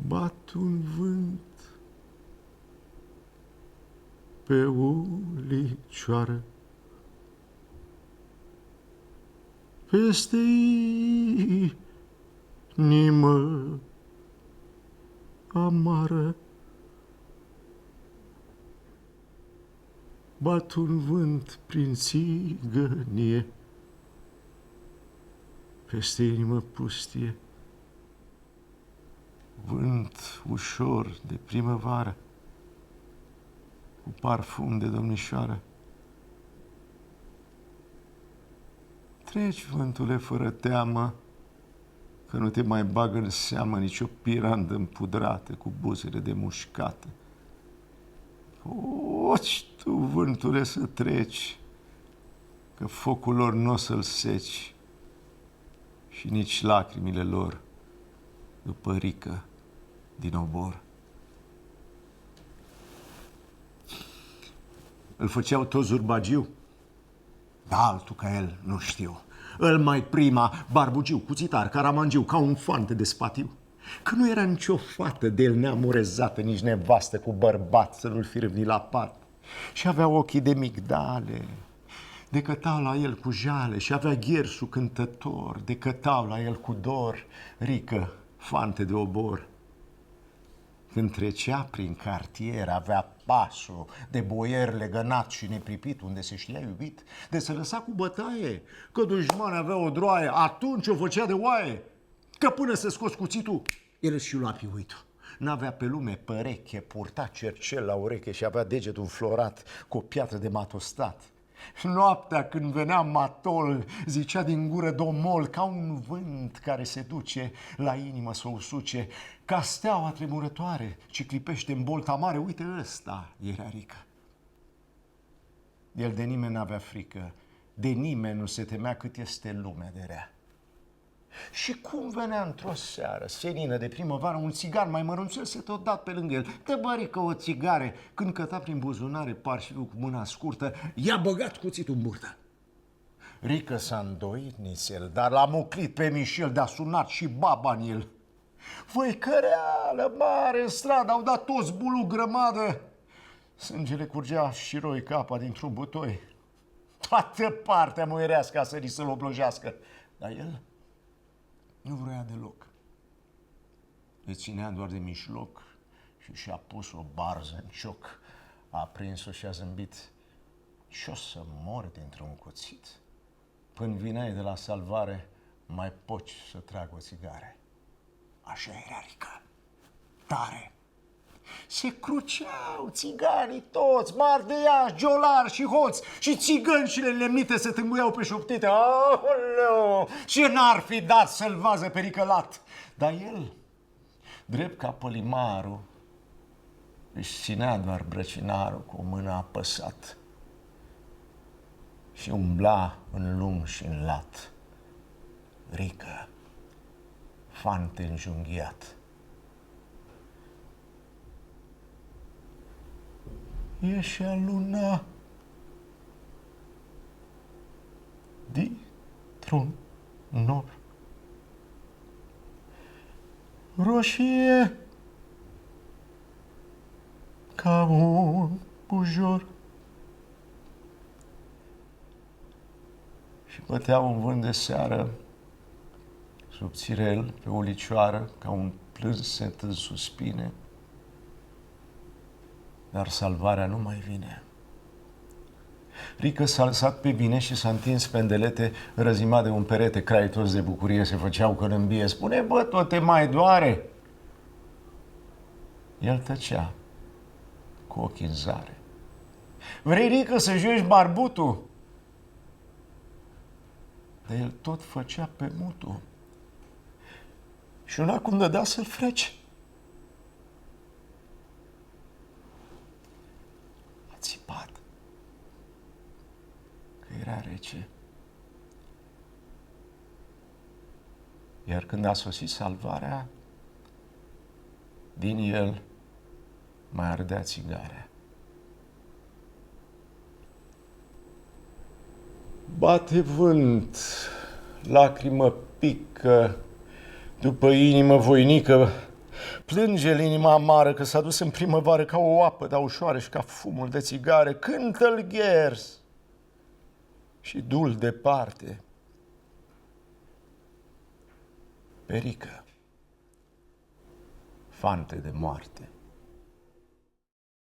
Bat un vânt pe ulicioară, peste inimă amară. Bat un vânt prin țigănie, peste inimă pustie. Vânt ușor de primăvară, cu parfum de domnișoară. Treci, vântule, fără teamă, că nu te mai bagă în seamă nicio pirandă împudrată cu buzele de mușcată. Poți tu, vântule, să treci, că focul lor n-o să-l seci și nici lacrimile lor după rică din obor. Îl făceau toți Zurbagiu? Da, altul ca el nu știu. Îl mai prima, barbugiu, cuțitar, caramangiu, ca un fante de spatiu. Că nu era nicio fată de el neamurezată, nici nevastă cu bărbat să nu-l fi râvnit la pat. Și avea ochii de migdale, de cătau la el cu jale, și avea ghersul cântător, de cătau la el cu dor, rică, fante de obor. Când trecea prin cartier, avea pasul de boier legănat și nepripit, unde se știa iubit, de se lăsa cu bătaie, că dușman avea o droaie, atunci o făcea de oaie, că până să scoți cuțitul, el și lua piuitul. N-avea pe lume pereche, purta cercel la ureche și avea degetul înflorat cu o piatră de matostat. Noaptea, când venea matol, zicea din gură domol, ca un vânt care se duce la inimă să o usuce, ca steaua tremurătoare ce clipește în bolta mare. Uite, ăsta era Rică. El de nimeni n-avea frică, de nimeni nu se temea, cât este lumea de rea. Și cum venea într-o seară senină de primăvară, un țigar mai mărunțel se tot dat pe lângă el. Te bărică o țigare, când căta prin buzunare parșivul cu mâna scurtă, i-a băgat cuțitul în burtă. Rică s-a îndoit nițel, dar l-a muclit pe Mișel, de-a sunat și baba în el. Voi, căreală mare în stradă, au dat toți bulu grămadă. Sângele curgea și roi capa dintr-un butoi. Toată partea muierească a sărit să-l oblojească. Dar el nu vrea deloc. Le ținea doar de mijloc și și-a pus o barză în cioc. A aprins-o și a zâmbit. Ce-o să mor dintr-un cuțit? Până vineai de la salvare, mai poți să trag o țigare. Așa era Rică. Tare. Se cruceau țiganii toți, mari de iași, giolari și hoți, și țigănșile lemnite se tânguiau pe șoptite. Aoleu, ce n-ar fi dat să-l vază pe Ricălat! Dar el, drept ca pălimarul, își ținea doar brăcinarul cu o mână apăsat și umbla în lung și în lat. Rică, fante înjunghiat. Ieșea luna dintr-un nor roșie ca un bujor și bătea un vânt de seară subțirel pe ulicioară ca un plânset în suspine. Dar salvarea nu mai vine. Rică s-a lăsat pe bine și s-a întins pendelete, răzimat de un perete. Crai toți de bucurie se făceau călâmbie. Spune, bă, tot te mai doare? El tăcea, cu ochii în zare. Vrei, Rică, să joci barbutul? Dar el tot făcea pe mutul. Și una cum dădea să-l freci. Țipat, că era rece. Iar când a sosit salvarea, din el mai ardea țigarea. Bate vânt, lacrimă pică, după inimă voinică, Plânge inima amară că s-a dus în primăvară ca o apă, dar ușoară și ca fumul de țigară. Cântă-l ghers și du-l departe. Perică, fante de moarte.